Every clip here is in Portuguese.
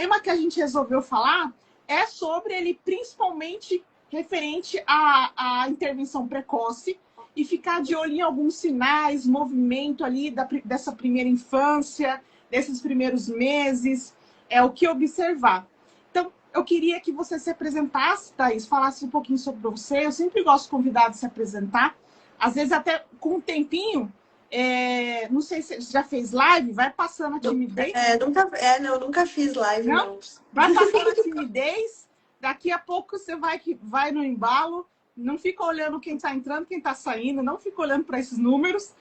tema que a gente resolveu falar é sobre ele, principalmente referente à intervenção precoce, e ficar de olho em alguns sinais, movimento ali dessa primeira infância, desses primeiros meses, o que observar. Então, eu queria que você se apresentasse, Thaís, falasse um pouquinho sobre você. Eu sempre gosto de convidados se apresentar, às vezes até com um tempinho. Não sei se você já fez live, vai passando a timidez. Eu nunca fiz live, não. Vai passando a timidez, daqui a pouco você vai no embalo, não fica olhando quem está entrando, quem está saindo, não fica olhando para esses números.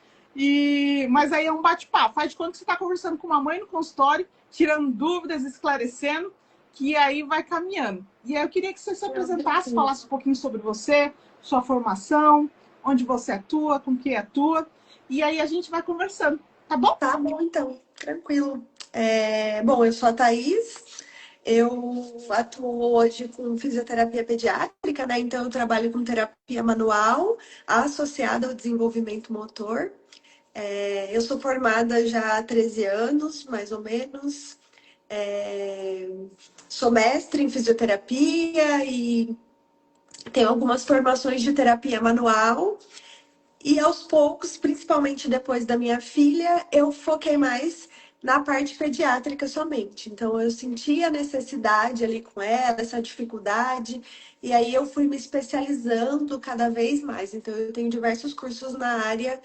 Mas aí é um bate-papo. Faz de conta que você está conversando com uma mãe no consultório, tirando dúvidas, esclarecendo, que aí vai caminhando. E aí eu queria que você se apresentasse, falasse um pouquinho sobre você, sua formação, onde você atua, com que atua. E aí a gente vai conversando, tá bom? Tá bom, então. Tranquilo. Bom, eu sou a Thaís. Eu atuo hoje com fisioterapia pediátrica, né? Então, eu trabalho com terapia manual associada ao desenvolvimento motor. Eu sou formada já há 13 anos, mais ou menos. Sou mestre em fisioterapia e tenho algumas formações de terapia manual. E aos poucos, principalmente depois da minha filha, eu foquei mais na parte pediátrica somente. Então, eu senti a necessidade ali com ela, essa dificuldade, e aí eu fui me especializando cada vez mais. Então, eu tenho diversos cursos na área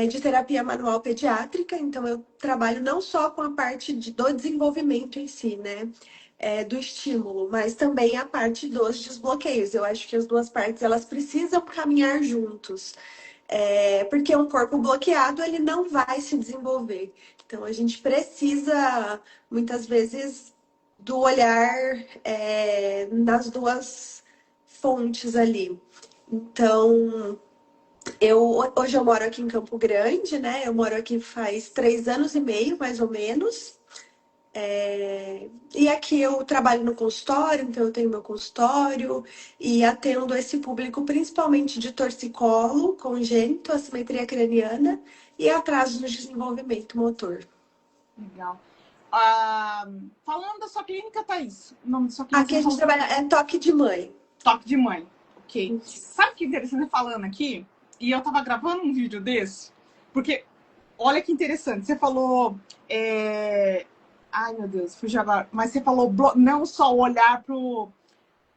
de terapia manual pediátrica, então eu trabalho não só com a parte do desenvolvimento em si, né? Do estímulo, mas também a parte dos desbloqueios. Eu acho que as duas partes, elas precisam caminhar juntos. Porque um corpo bloqueado, ele não vai se desenvolver. Então, a gente precisa, muitas vezes, do olhar nas duas fontes ali. Então, hoje eu moro aqui em Campo Grande, né? Eu moro aqui faz 3 anos e meio, mais ou menos. E aqui eu trabalho no consultório, então eu tenho meu consultório e atendo esse público principalmente de torcicolo, congênito, assimetria craniana e atraso no desenvolvimento motor. Legal. Falando da sua clínica, Thaís, o nome da sua clínica? Aqui a gente trabalha toque de mãe. Toque de mãe, ok. Sabe o que é interessante falando aqui? E eu tava gravando um vídeo desse, porque olha que interessante, você falou... Ai, meu Deus, fugiu agora. Mas você falou não só olhar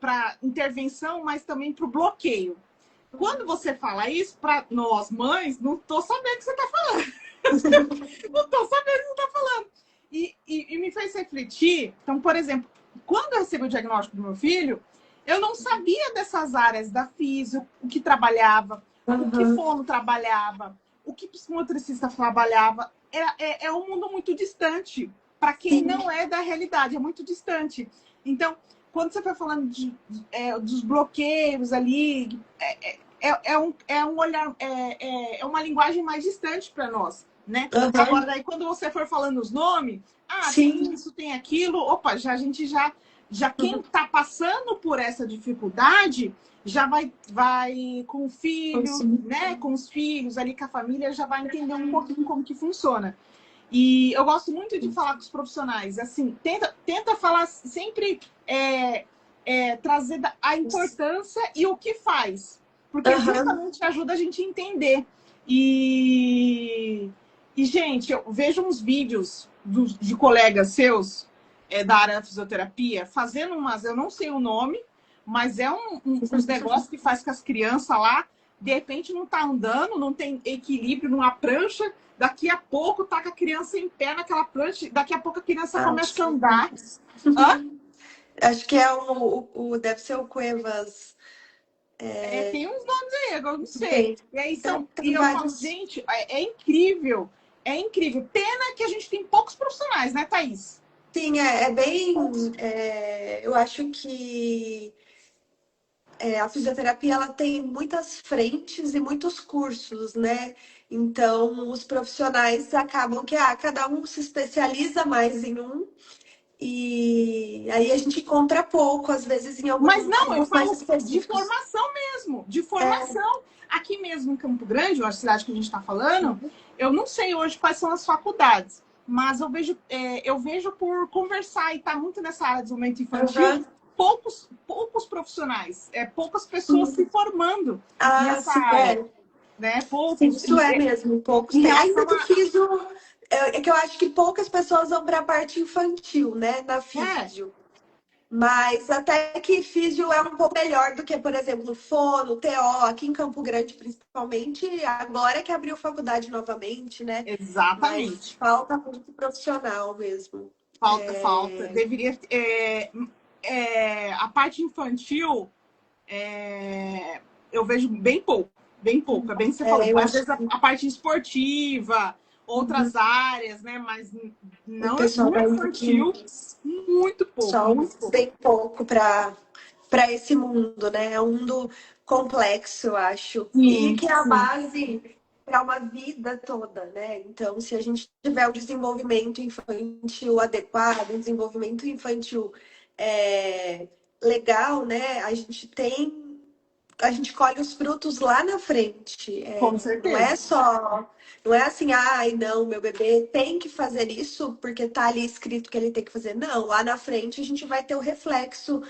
para intervenção, mas também para o bloqueio. Quando você fala isso, para nós mães, não estou sabendo o que você está falando. Não estou sabendo o que você está falando. E me fez refletir. Então, por exemplo, quando eu recebi o diagnóstico do meu filho, eu não sabia dessas áreas da físio, o que trabalhava, o que fono trabalhava, o que psicomotricista trabalhava. É um mundo muito distante. Para quem não é da realidade, é muito distante. Então, quando você foi falando dos bloqueios ali, é um olhar, é uma linguagem mais distante para nós, né? Agora, daí, quando você for falando os nomes, tem isso, tem aquilo, opa, a gente já quem está passando por essa dificuldade já vai com o filho, né? Com os filhos ali, com a família, já vai entender um pouquinho como que funciona. E eu gosto muito de falar com os profissionais, assim, tenta falar sempre, trazer a importância e o que faz, porque justamente ajuda a gente a entender. E gente, eu vejo uns vídeos de colegas seus da área da fisioterapia fazendo eu não sei o nome, mas uns negócios que faz com as crianças lá, de repente não tá andando, não tem equilíbrio numa prancha. Daqui a pouco tá com a criança em pé naquela prancha, daqui a pouco a criança começa a andar. Acho que deve ser o Cuevas. Tem uns nomes aí, agora eu não sei. E aí eu falo, gente, é incrível. É incrível. Pena que a gente tem poucos profissionais, né, Thaís? Sim, é bem... eu acho que a fisioterapia, ela tem muitas frentes e muitos cursos, né? Então, os profissionais acabam que cada um se especializa mais em um. E aí a gente encontra pouco, às vezes, em alguns. Mas não, eu falo de formação mesmo, de formação. Aqui mesmo em Campo Grande, a cidade que a gente está falando, eu não sei hoje quais são as faculdades, mas eu vejo por conversar e estar muito nessa área de desenvolvimento infantil, poucos profissionais, poucas pessoas se formando nessa sim, área, né? Sim, Poucos isso é mesmo, poucos em tem. Ainda relação no físio, é que eu acho que poucas pessoas vão para a parte infantil, né, na físio. Mas até que físio é um pouco melhor do que, por exemplo, fono, TO, aqui em Campo Grande, principalmente, agora que abriu faculdade novamente, né? Mas exatamente. falta muito profissional mesmo. Falta. Deveria. A parte infantil, eu vejo bem pouco. Bem pouco, é bem que você falou. Eu Às acho vezes que a parte esportiva, outras áreas, né? Mas o não pessoal no vai um pouquinho, infantil, muito pouco, só muito pouco. bem pouco para esse mundo, né? É um mundo complexo, eu acho. E Sim, que é a sim. base para uma vida toda, né? Então, se a gente tiver o desenvolvimento infantil adequado, um desenvolvimento infantil legal, né? A gente colhe os frutos lá na frente. Com Não é certeza. só, não é assim, ai, não, meu bebê tem que fazer isso porque tá ali escrito que ele tem que fazer. Não, lá na frente a gente vai ter o reflexo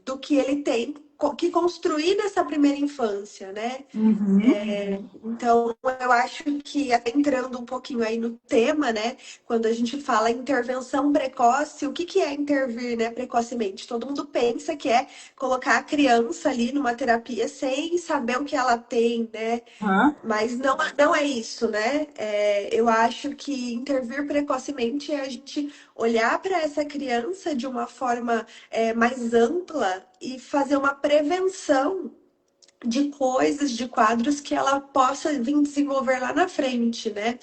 do que ele tem que construir nessa primeira infância, né? Uhum. Então, eu acho que até entrando um pouquinho aí no tema, né? Quando a gente fala intervenção precoce, o que que é intervir, né, precocemente? Todo mundo pensa que é colocar a criança ali numa terapia sem saber o que ela tem, né? Hã? Mas não é isso, né? Eu acho que intervir precocemente é a gente olhar para essa criança de uma forma mais ampla e fazer uma prevenção de coisas, de quadros que ela possa vir desenvolver lá na frente, né?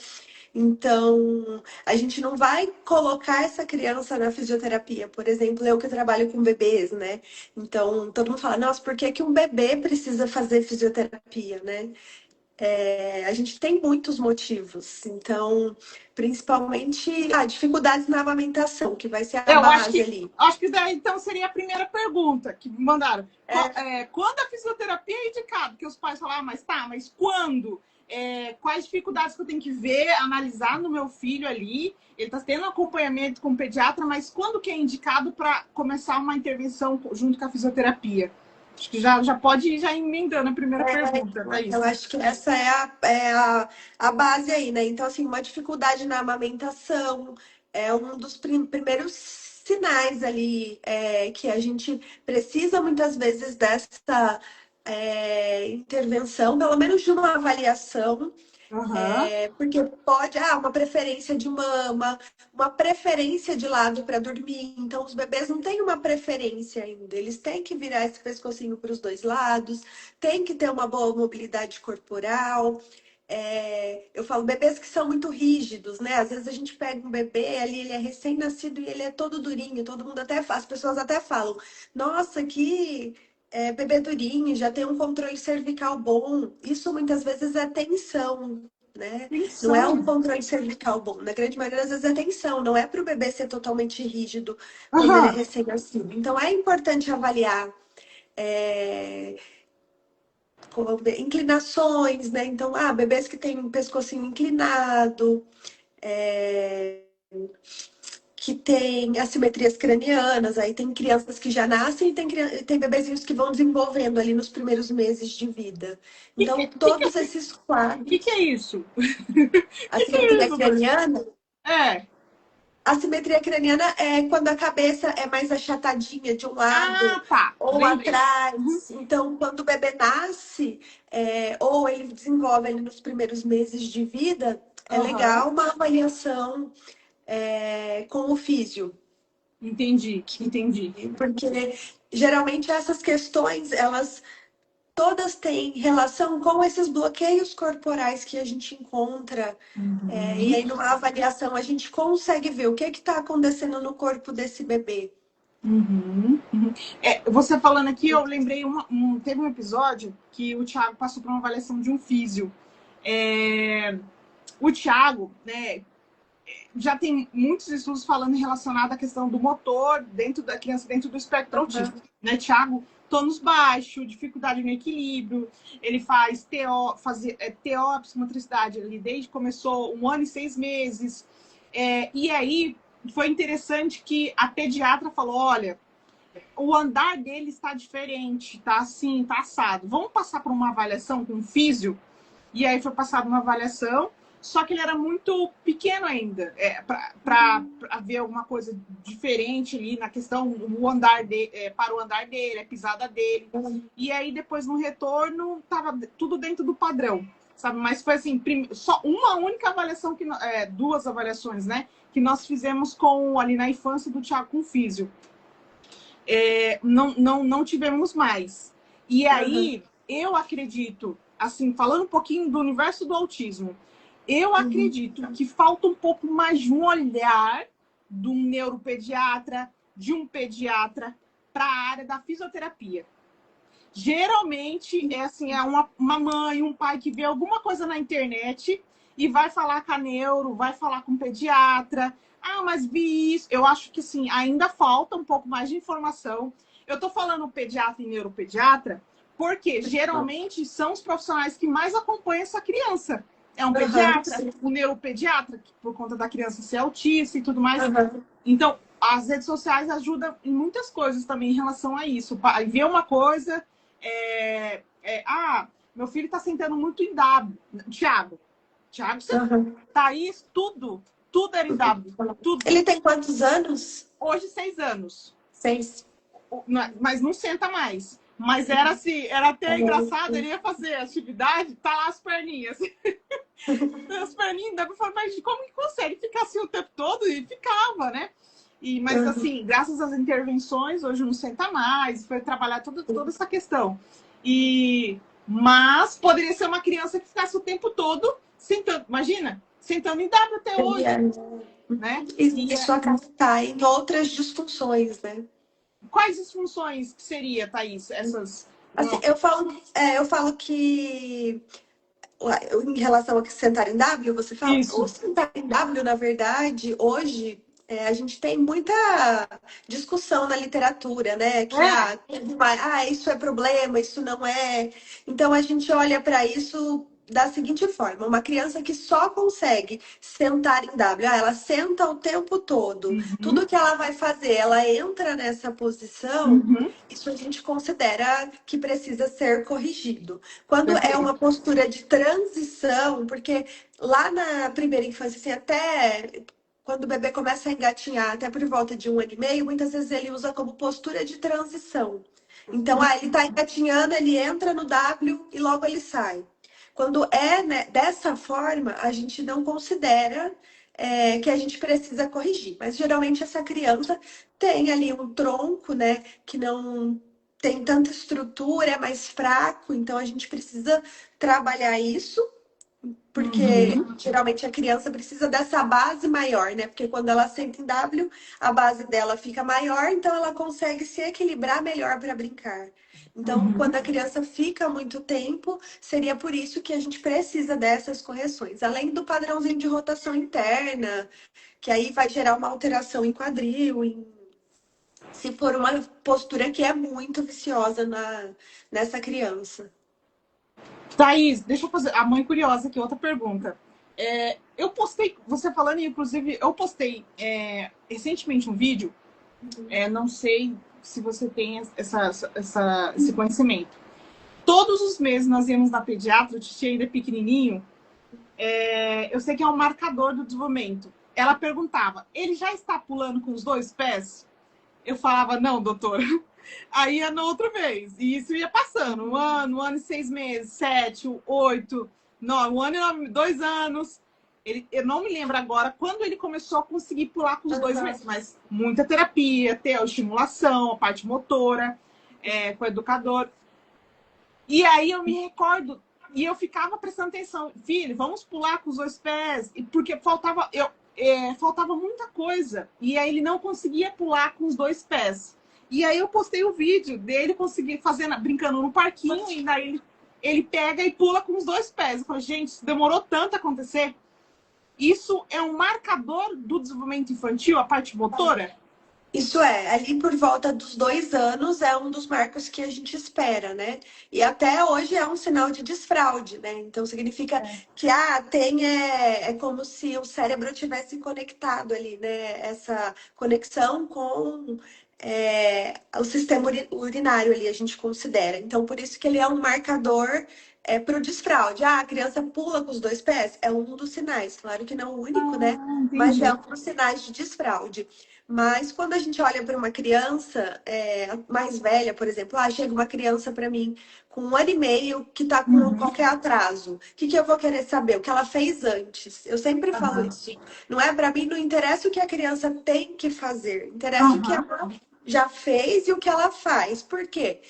Então, a gente não vai colocar essa criança na fisioterapia. Por exemplo, eu que trabalho com bebês, né? Então, todo mundo fala, nossa, por que que um bebê precisa fazer fisioterapia, né? A gente tem muitos motivos. Então, principalmente dificuldades na amamentação, que vai ser a Eu base ali. acho que daí então seria a primeira pergunta que me mandaram. É, Quando a fisioterapia é indicada? Que os pais falaram, mas quando? Quais dificuldades que eu tenho que ver, analisar no meu filho ali? Ele está tendo acompanhamento com o pediatra, mas quando que é indicado para começar uma intervenção junto com a fisioterapia? Acho que já pode ir já emendando a primeira pergunta, eu Thaís. acho que essa a base aí, né? Então, assim, uma dificuldade na amamentação é um dos primeiros sinais ali que a gente precisa muitas vezes dessa intervenção, pelo menos de uma avaliação. Aham, Porque pode, uma preferência de mama, uma preferência de lado para dormir. Então, os bebês não têm uma preferência ainda. Eles têm que virar esse pescocinho para os dois lados, tem que ter uma boa mobilidade corporal. Eu falo, bebês que são muito rígidos, né? Às vezes a gente pega um bebê ali, ele é recém-nascido e ele é todo durinho, todo mundo as pessoas até falam, nossa, que bebê durinho, já tem um controle cervical bom. Isso muitas vezes é tensão, né? Não é um pensão. controle cervical bom. Na grande maioria das vezes é tensão, não é para o bebê ser totalmente rígido quando ele é Aham. recém-nascido. Então é importante avaliar. é, Inclinações, né? Então, bebês que têm um pescocinho inclinado, é, que tem assimetrias cranianas, aí tem crianças que já nascem e tem bebezinhos que vão desenvolvendo ali nos primeiros meses de vida. Então, todos esses Que é quadros, isso? Que é assimetria isso, Dor? craniana, É. a simetria craniana é quando a cabeça é mais achatadinha de um lado Ah, tá. ou Lembrei. Uhum. atrás. Então, quando o bebê nasce, ou ele desenvolve ali nos primeiros meses de vida, é Aham. legal uma avaliação com o físio. Entendi, entendi. Porque geralmente essas questões, elas todas têm relação com esses bloqueios corporais que a gente encontra. E Uhum. aí, numa avaliação, a gente consegue ver o que está acontecendo no corpo desse bebê. Uhum. Uhum. Você falando aqui, eu lembrei, teve um episódio que o Thiago passou por uma avaliação de um físio. O Thiago, né, já tem muitos estudos falando relacionado à questão do motor dentro da criança, dentro do espectro autista, né, Thiago? Tônus baixo, dificuldade no equilíbrio, ele faz TO, psicomotricidade, ali desde que começou 1 ano e 6 meses. E aí foi interessante que a pediatra falou, olha, o andar dele está diferente, tá assim, tá assado. Vamos passar por uma avaliação com um físio? E aí foi passada uma avaliação, só que ele era muito pequeno ainda, para ver alguma coisa diferente ali na questão, o andar dele, para o andar dele, a pisada dele. E aí depois no retorno, tava tudo dentro do padrão, sabe? Mas foi assim, só uma única avaliação, duas avaliações, né? Que nós fizemos ali na infância do Thiago com físio. Não tivemos mais. E aí, eu acredito, assim, falando um pouquinho do universo do autismo, eu acredito que falta um pouco mais de um olhar de um neuropediatra, de um pediatra, para a área da fisioterapia. Geralmente, é uma mãe, um pai que vê alguma coisa na internet e vai falar com a neuro, vai falar com o pediatra. Ah, mas vi isso. Eu acho que, assim, ainda falta um pouco mais de informação. Eu tô falando pediatra e neuropediatra porque, geralmente, são os profissionais que mais acompanham essa criança. É um pediatra, um neuropediatra, por conta da criança ser autista e tudo mais. Então, as redes sociais ajudam em muitas coisas também em relação a isso. Ver uma coisa... meu filho tá sentando muito em W. Thiago, você tá aí, tudo era em W. Tudo. Ele tem quantos anos? Hoje, 6 anos. 6. Mas não senta mais. Mas era assim, era até engraçado, ele ia fazer atividade, tá lá as perninhas. As perninhas, dá pra falar, mas como que consegue ficar assim o tempo todo? E ficava, né? Mas assim, graças às intervenções, hoje não senta mais, foi trabalhar toda essa questão. Mas poderia ser uma criança que ficasse o tempo todo sentando, imagina, sentando em W até hoje. Né? Isso acaba em outras disfunções, né? Quais disfunções que seria, Thaís? Essas... Assim, eu falo que em relação a sentar em W, você fala, o sentar em W, na verdade, hoje a gente tem muita discussão na literatura, né? Que isso é problema, isso não é. Então a gente olha para isso da seguinte forma: uma criança que só consegue sentar em W, ela senta o tempo todo, tudo que ela vai fazer, ela entra nessa posição, isso a gente considera que precisa ser corrigido. Quando é uma postura de transição, porque lá na primeira infância, assim, até quando o bebê começa a engatinhar, até por volta de 1 ano e meio, muitas vezes ele usa como postura de transição. Então, ele está engatinhando, ele entra no W e logo ele sai. Quando né, dessa forma, a gente não considera que a gente precisa corrigir. Mas geralmente essa criança tem ali um tronco, né, que não tem tanta estrutura, é mais fraco, então a gente precisa trabalhar isso, porque geralmente a criança precisa dessa base maior, né? Porque quando ela senta em W, a base dela fica maior, então ela consegue se equilibrar melhor para brincar. Então, quando a criança fica muito tempo, seria por isso que a gente precisa dessas correções. Além do padrãozinho de rotação interna, que aí vai gerar uma alteração em quadril, se for uma postura que é muito viciosa nessa criança. Thaís, deixa eu fazer. A mãe curiosa aqui, outra pergunta. Eu postei, você falando, inclusive, eu postei recentemente um vídeo, não sei se você tem esse conhecimento. Todos os meses nós íamos na pediatra, o Titi ainda é pequenininho, eu sei que é um marcador do desenvolvimento. Ela perguntava, ele já está pulando com os 2 pés? Eu falava, não, doutora. Aí ia na outra vez. E isso ia passando. 1 ano e 6 meses, 7, 8, 9, 1 ano e 2 anos. Eu não me lembro agora quando ele começou a conseguir pular com os 2 meses, mas muita terapia, estimulação, a parte motora, com o educador. E aí eu me recordo, e eu ficava prestando atenção, filho, vamos pular com os 2 pés, porque faltava muita coisa. E aí ele não conseguia pular com os 2 pés. E aí eu postei o vídeo dele conseguir brincando no parquinho, e daí ele pega e pula com os 2 pés. Eu falei, gente, isso demorou tanto a acontecer. Isso é um marcador do desenvolvimento infantil, a parte motora? Isso é, ali por volta dos 2 anos é um dos marcos que a gente espera, né? E até hoje é um sinal de desfraude, né? Então significa que é como se o cérebro tivesse conectado ali, né? Essa conexão com o sistema urinário ali, a gente considera. Então, por isso que ele é um marcador para o desfraude. Ah, a criança pula com os 2 pés, é um dos sinais. Claro que não o único, né? Mas é Entendi. um dos sinais de desfraude. Mas quando a gente olha para uma criança mais velha, por exemplo, chega uma criança para mim com 1 ano e meio que está com Uhum. qualquer atraso. O que eu vou querer saber? O que ela fez antes. Eu sempre falo Aham. isso. Não é para mim, não interessa o que a criança tem que fazer. Interessa o que Aham. ela já fez e o que ela faz. Por quê?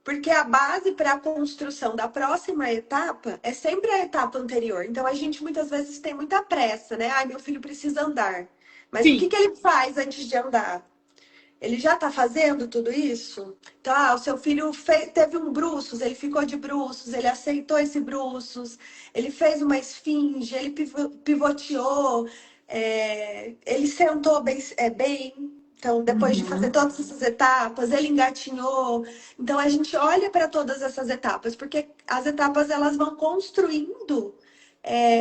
Porque a base para a construção da próxima etapa é sempre a etapa anterior. Então a gente muitas vezes tem muita pressa, né? Ai, meu filho precisa andar. Mas o Sim. que ele faz antes de andar? Ele já está fazendo tudo isso? Então, o seu filho teve um bruços, ele ficou de bruços, ele aceitou esse bruços, ele fez uma esfinge, ele pivoteou, ele sentou bem. Então, depois de fazer Uhum. todas essas etapas, ele engatinhou. Então, a gente olha para todas essas etapas, porque as etapas elas vão construindo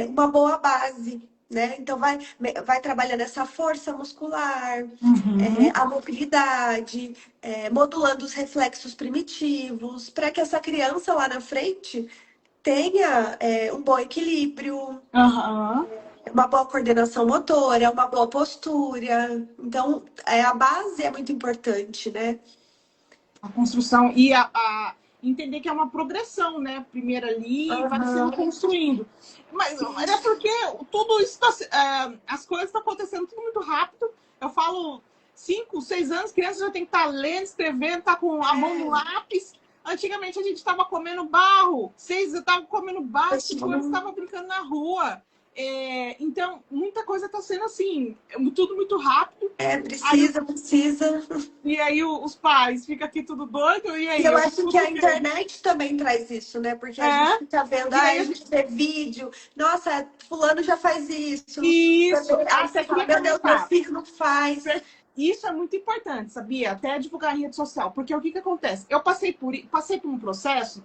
uma boa base, né? Então, vai trabalhando essa força muscular, Uhum. a mobilidade, modulando os reflexos primitivos, para que essa criança lá na frente tenha um bom equilíbrio, Aham. uma boa coordenação motora, uma boa postura. Então, a base é muito importante, né? A construção e entender que é uma progressão, né? Primeiro ali vai sendo Uhum. construindo. Mas é porque tudo isso as coisas estão acontecendo tudo muito rápido. Eu falo 5, 6 anos, criança já tem que estar lendo, escrevendo, tá com a mão no lápis. Antigamente a gente estava comendo barro, 6 eu estava comendo barro, 5 anos estava brincando na rua. Então, muita coisa está sendo assim, tudo muito rápido. Precisa. E aí os pais ficam aqui tudo doido, e E aí eu eu acho que estudo o a quê? internet também traz isso, né? Porque a gente É, fica vendo, e aí a gente vê vídeo, nossa, fulano já faz isso. isso, Aí você até fala, queria meu Deus, meu comentar. filho não faz. Isso é muito importante, sabia? Até divulgar em rede social, porque o que acontece? Eu passei por um processo,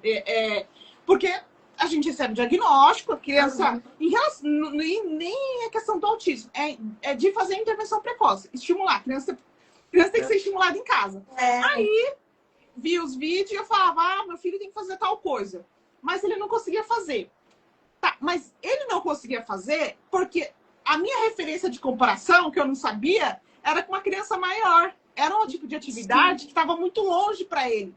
porque a gente recebe diagnóstico, a criança, em relação, nem é questão do autismo, é de fazer intervenção precoce, estimular, a criança tem que ser estimulada em casa. É, Vi os vídeos e eu falava, meu filho tem que fazer tal coisa. Mas ele não conseguia fazer. Tá, mas ele não conseguia fazer porque a minha referência de comparação, que eu não sabia, era com uma criança maior. Era um tipo de atividade que estava muito longe para ele.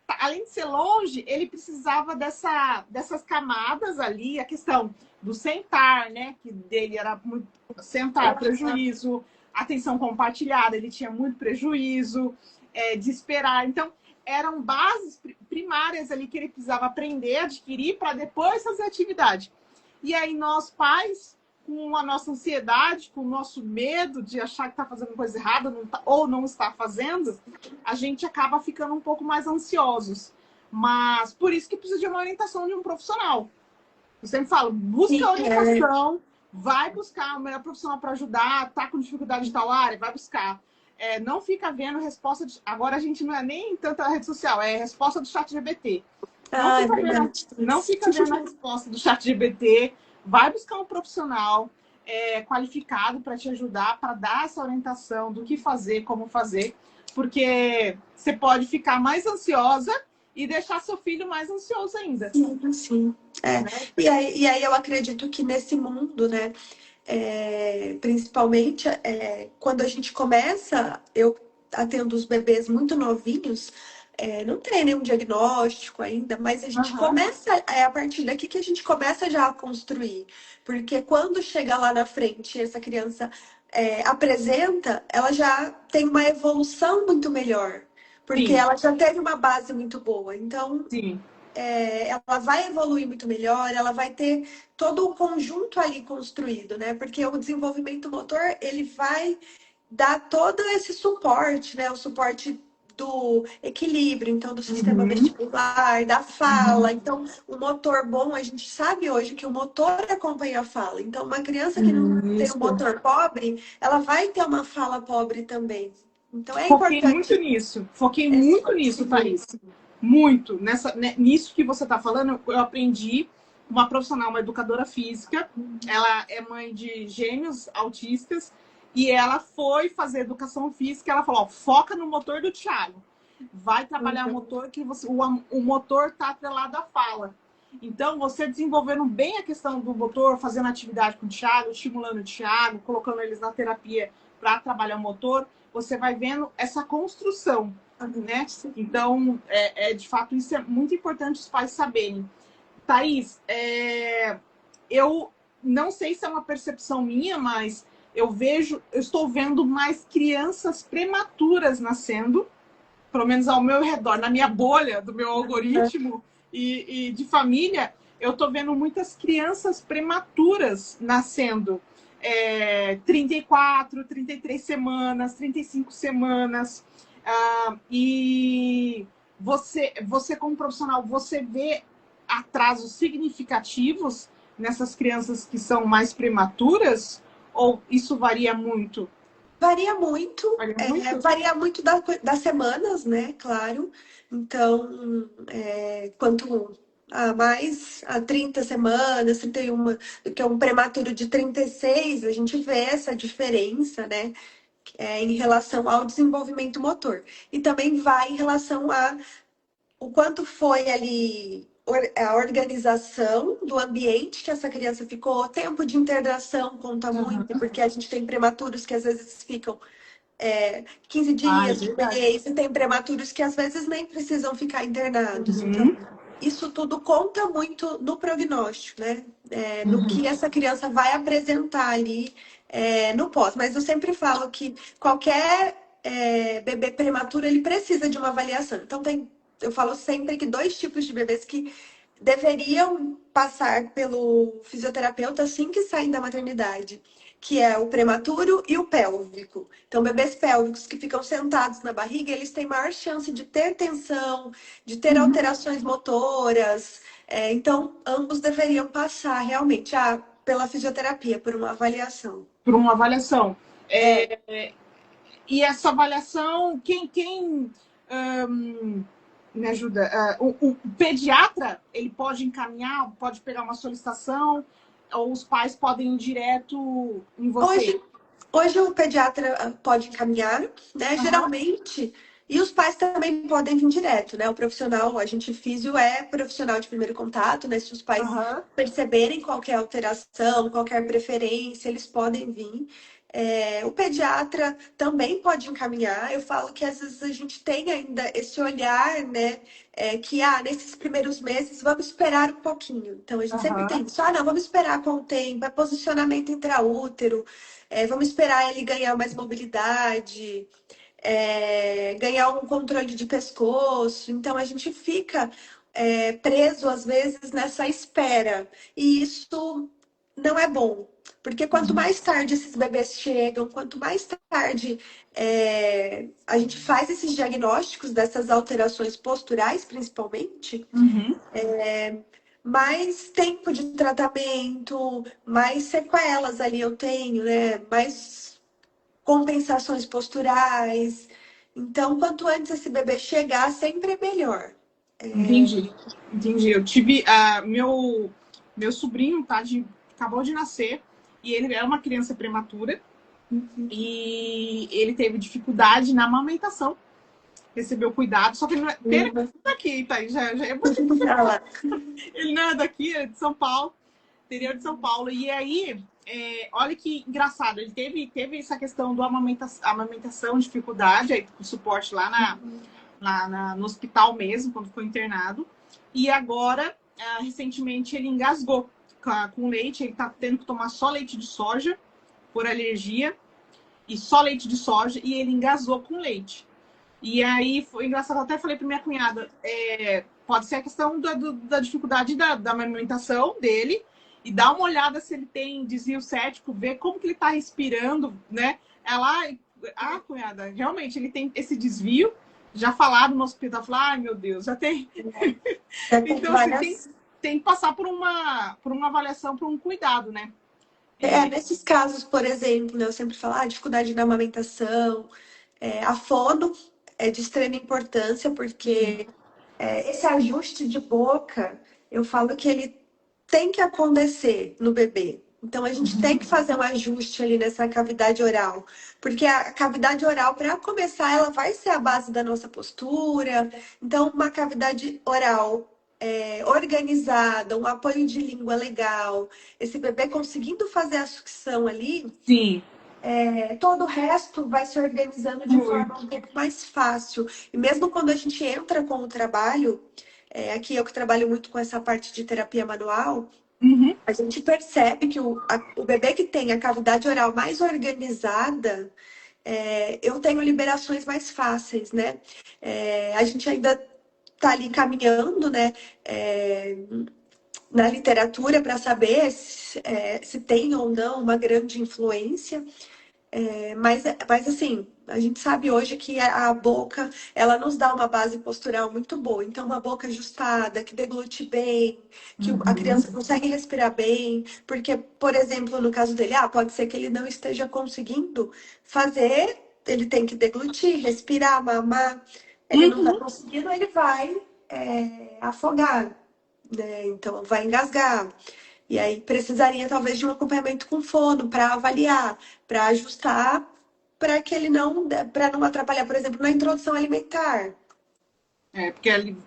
Tá, além de ser longe, ele precisava dessas camadas ali, a questão do sentar, né? Que dele era muito sentar, prejuízo, atenção compartilhada, ele tinha muito prejuízo, de esperar. Então, eram bases primárias ali que ele precisava aprender, adquirir, para depois fazer atividade. E aí, nós, pais, com a nossa ansiedade, com o nosso medo de achar que está fazendo coisa errada ou não está fazendo, a gente acaba ficando um pouco mais ansiosos. Mas por isso que precisa de uma orientação de um profissional. Eu sempre falo, busca orientação, vai buscar o melhor profissional para ajudar, tá com dificuldade em tal área, vai buscar. Não fica vendo resposta agora a gente não é nem tanta rede social, é resposta do chat GBT. é verdade. Não fica vendo a resposta do chat GBT, vai buscar um profissional qualificado para te ajudar, para dar essa orientação do que fazer, como fazer, porque você pode ficar mais ansiosa e deixar seu filho mais ansioso ainda. Sim. Né? E aí eu acredito que nesse mundo, né? Principalmente quando a gente começa, eu atendo os bebês muito novinhos, não tem nenhum diagnóstico ainda, mas a gente começa, a partir daqui que a gente começa já a construir. Porque quando chega lá na frente, essa criança apresenta, ela já tem uma evolução muito melhor. Porque Sim, ela já teve uma base muito boa. Então, sim. ela vai evoluir muito melhor, ela vai ter todo o conjunto ali construído, né? Porque o desenvolvimento motor, ele vai dar todo esse suporte, né? O suporte do equilíbrio, então do sistema Uhum. vestibular, da fala. Uhum. Então, o motor bom, a gente sabe hoje que o motor acompanha a fala. Então, uma criança que não tem um Isso. motor pobre, ela vai ter uma fala pobre também. Então, é Foquei muito importante nisso. Foquei esse muito nisso, conhecimento. Thaís. Muito. Nisso que você está falando, eu aprendi uma profissional, uma educadora física. Ela é mãe de gêmeos autistas e ela foi fazer educação física. Ela falou: ó, foca no motor do Thiago. Vai trabalhar o motor que o motor está atrelado à fala. Então, você desenvolvendo bem a questão do motor, fazendo atividade com o Thiago, estimulando o Thiago, colocando eles na terapia para trabalhar o motor, você vai vendo essa construção, né? Então, de fato, isso é muito importante os pais saberem. Thaís, eu não sei se é uma percepção minha, mas eu estou vendo mais crianças prematuras nascendo, pelo menos ao meu redor, na minha bolha do meu algoritmo e de família, eu estou vendo muitas crianças prematuras nascendo. 34, 33 semanas, 35 semanas. E você, como profissional, você vê atrasos significativos nessas crianças que são mais prematuras? Ou isso varia muito? Varia muito, Varia muito? varia muito das semanas, né? Claro. Então, quanto a mais a 30 semanas, 31, do que um prematuro de 36, a gente vê essa diferença, né? Em relação ao desenvolvimento motor. E também vai em relação a o quanto foi ali a organização do ambiente que essa criança ficou, o tempo de internação conta muito, Uhum. porque a gente tem prematuros que às vezes ficam 15 Ah, é dias, um verdade. mês, e tem prematuros que às vezes nem precisam ficar internados. Então, Uhum. isso tudo conta muito no prognóstico, né? No Uhum. que essa criança vai apresentar ali no pós. Mas eu sempre falo que qualquer bebê prematuro, ele precisa de uma avaliação. Então, eu falo sempre que dois tipos de bebês que deveriam passar pelo fisioterapeuta assim que saem da maternidade, que é o prematuro e o pélvico. Então, bebês pélvicos que ficam sentados na barriga, eles têm maior chance de ter tensão, de ter Uhum. alterações motoras. Então, ambos deveriam passar realmente pela fisioterapia, por uma avaliação. Por uma avaliação. É, E essa avaliação, quem me ajuda? O pediatra, ele pode encaminhar, pode pegar uma solicitação, ou os pais podem ir direto em você? Hoje, hoje o pediatra pode encaminhar, né? Aham, Geralmente, e os pais também podem vir direto, né? O profissional, o agente físio é profissional de primeiro contato, né? Se os pais aham. perceberem qualquer alteração, qualquer preferência, eles podem vir. O pediatra também pode encaminhar. Eu falo que às vezes a gente tem ainda esse olhar, né? Que nesses primeiros meses vamos esperar um pouquinho. Então a gente sempre tem Aham. isso. Não, vamos esperar com o tempo, é posicionamento intraútero, vamos esperar ele ganhar mais mobilidade, ganhar um controle de pescoço. Então a gente fica preso às vezes nessa espera. E isso não é bom. Porque quanto mais tarde esses bebês chegam, quanto mais tarde a gente faz esses diagnósticos dessas alterações posturais, principalmente, Uhum. mais tempo de tratamento, mais sequelas ali eu tenho, né? Mais compensações posturais. Então, quanto antes esse bebê chegar, sempre é melhor. Entendi. Entendi. Eu tive. Meu sobrinho acabou de nascer e ele é uma criança prematura e ele teve dificuldade na amamentação. Recebeu cuidado, só que ele não é. Pena que ele não é daqui, tá? Já é muito. Olha lá. Ele não é daqui, é de São Paulo, interior de São Paulo. E aí, olha que engraçado, ele teve essa questão do amamentação, dificuldade, aí com suporte no hospital mesmo, quando foi internado. E agora, recentemente, ele engasgou com leite, ele tá tendo que tomar só leite de soja por alergia, e só leite de soja, e ele engasgou com leite. E aí foi engraçado, até falei para minha cunhada, pode ser a questão da dificuldade da amamentação dele, e dar uma olhada se ele tem desvio cético, ver como que ele está respirando, né? Ela, cunhada, realmente ele tem esse desvio, já falaram no hospital, falaram, ai meu Deus, já tem. Já tem Então, assim, várias. tem que passar por uma avaliação, por um cuidado, né? Nesses casos, por exemplo, né, eu sempre falo, dificuldade na amamentação, a fono é de extrema importância, porque esse ajuste de boca, eu falo que ele tem que acontecer no bebê. Então, a gente tem que fazer um ajuste ali nessa cavidade oral, porque a cavidade oral, para começar, ela vai ser a base da nossa postura. Então, uma cavidade oral organizada, um apoio de língua legal, esse bebê conseguindo fazer a sucção ali, Sim. todo o resto vai se organizando de forma um pouco mais fácil. E mesmo quando a gente entra com o trabalho, aqui eu que trabalho muito com essa parte de terapia manual, Uhum. a gente percebe que o bebê que tem a cavidade oral mais organizada, eu tenho liberações mais fáceis, né? A gente ainda está ali caminhando, né? Na literatura para saber se tem ou não uma grande influência. Mas assim, a gente sabe hoje que a boca, ela nos dá uma base postural muito boa. Então, uma boca ajustada, que deglute bem, que a Uhum. criança consegue respirar bem. Porque, por exemplo, no caso dele, pode ser que ele não esteja conseguindo fazer, ele tem que deglutir, respirar, mamar. Ele não está Uhum. conseguindo, ele vai afogar, né? Então, vai engasgar. E aí precisaria talvez de um acompanhamento com fono para avaliar, para ajustar, para não atrapalhar, por exemplo, na introdução alimentar. Porque ele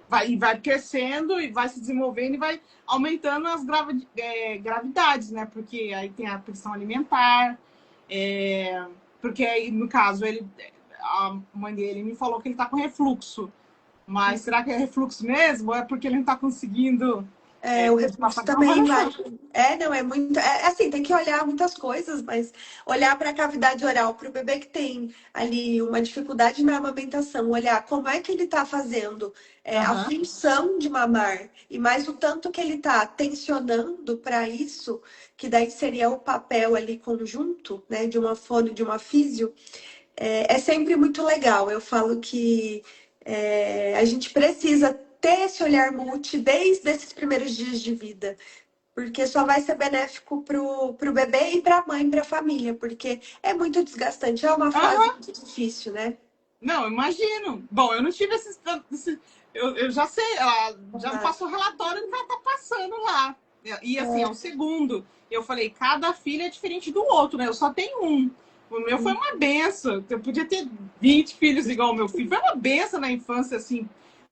vai crescendo e vai se desenvolvendo e vai aumentando as gravidades, né? Porque aí tem a pressão alimentar, porque aí, no caso, a mãe dele me falou que ele tá com refluxo. Mas será que é refluxo mesmo? Ou é porque ele não tá conseguindo O passar refluxo por também vai. avaliação? Não, é muito. Assim, tem que olhar muitas coisas, mas olhar para a cavidade oral, para o bebê que tem ali uma dificuldade na amamentação, olhar como é que ele está fazendo a Aham. função de mamar, e mais o tanto que ele está tensionando para isso, que daí seria o papel ali conjunto, né, de uma fono e de uma físio, é sempre muito legal. Eu falo que a gente precisa ter esse olhar multi desde esses primeiros dias de vida, porque só vai ser benéfico pro bebê e para a mãe, para a família, porque é muito desgastante, é uma fase Aham. muito difícil, né? Não, imagino. Bom, eu não tive eu já sei, ela já me passou relatório do que ela tá passando lá. E assim, é o segundo. Eu falei, cada filho é diferente do outro, né? Eu só tenho um. O meu foi uma benção. Eu podia ter 20 filhos igual o meu filho. Foi uma benção na infância, assim. Não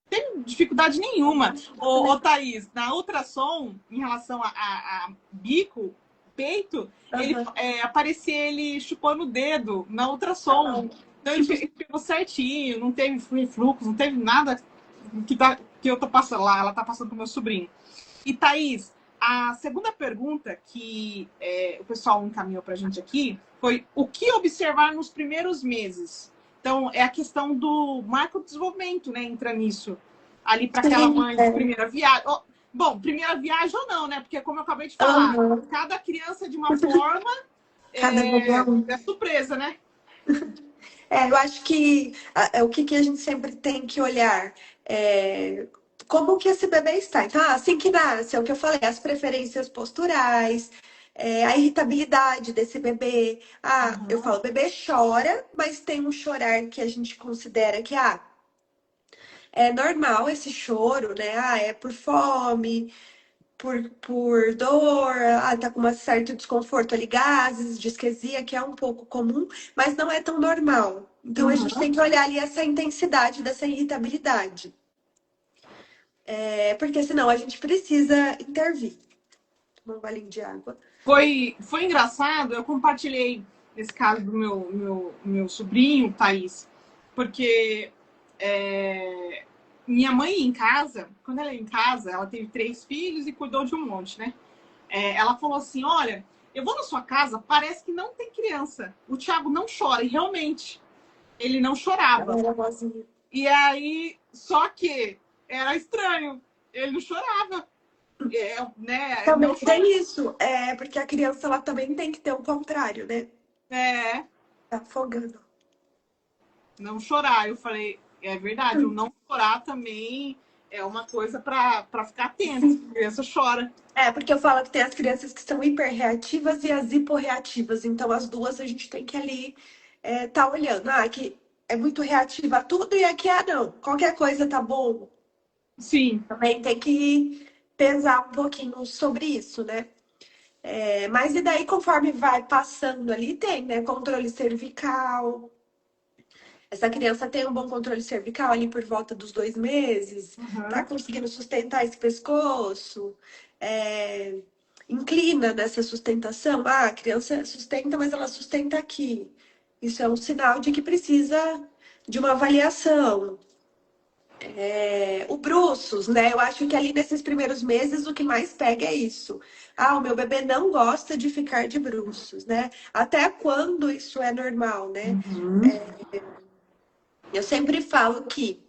tem dificuldade nenhuma. Ô, Thaís, na ultrassom, em relação a bico, peito, Uhum. aparecia ele chupando o dedo na ultrassom. Então ele pegou certinho, não teve fluxo, não teve nada que eu tô passando lá, ela tá passando com o meu sobrinho. E Thaís, a segunda pergunta que o pessoal encaminhou pra gente aqui foi o que observar nos primeiros meses? Então, é a questão do marco de desenvolvimento, né? Entra nisso. Ali para aquela Sim, mãe de primeira viagem. Bom, primeira viagem ou não, né? Porque, como eu acabei de falar, uhum. cada criança de uma forma Cada bebê é um. é surpresa, né? Eu acho que o que a gente sempre tem que olhar é como que esse bebê está. Então, assim que nasce, é o que eu falei, as preferências posturais, a irritabilidade desse bebê. Eu Uhum. falo, o bebê chora, mas tem um chorar que a gente considera que é normal esse choro, né? É por fome, por dor, tá com um certo desconforto ali, gases, disquesia, que é um pouco comum, mas não é tão normal. Então a gente Uhum. tem que olhar ali essa intensidade dessa irritabilidade. Porque senão a gente precisa intervir. Tomar um golinho de água. Foi engraçado, eu compartilhei esse caso do meu sobrinho, Thaís, porque minha mãe em casa, quando ela é em casa, ela teve 3 filhos e cuidou de um monte, né? Ela falou assim: olha, eu vou na sua casa, parece que não tem criança. O Thiago não chora, e realmente, ele não Ela chorava. era vozinha. E aí, só que era estranho, ele não chorava. Né? Não Também chorava. tem isso, porque a criança ela também tem que ter o contrário, né? É, Tá afogando. não chorar. Eu falei. É verdade, o não chorar também é uma coisa para ficar atento. A criança chora. É, porque eu falo que tem as crianças que são hiperreativas e as hiporreativas. Então, as duas a gente tem que ali tá olhando. Ah, aqui é muito reativa a tudo e aqui, não. Qualquer coisa tá bom. Sim. Também tem que pesar um pouquinho sobre isso, né? Mas e daí, conforme vai passando ali, tem, né? Controle cervical. Essa criança tem um bom controle cervical ali por volta dos 2 meses, tá Uhum. conseguindo sustentar esse pescoço, inclina nessa sustentação. Ah, a criança sustenta, mas ela sustenta aqui. Isso é um sinal de que precisa de uma avaliação. O bruços, né? Eu acho que ali nesses primeiros meses o que mais pega é isso. Ah, o meu bebê não gosta de ficar de bruços, né? Até quando isso é normal, né? Uhum. Eu sempre falo que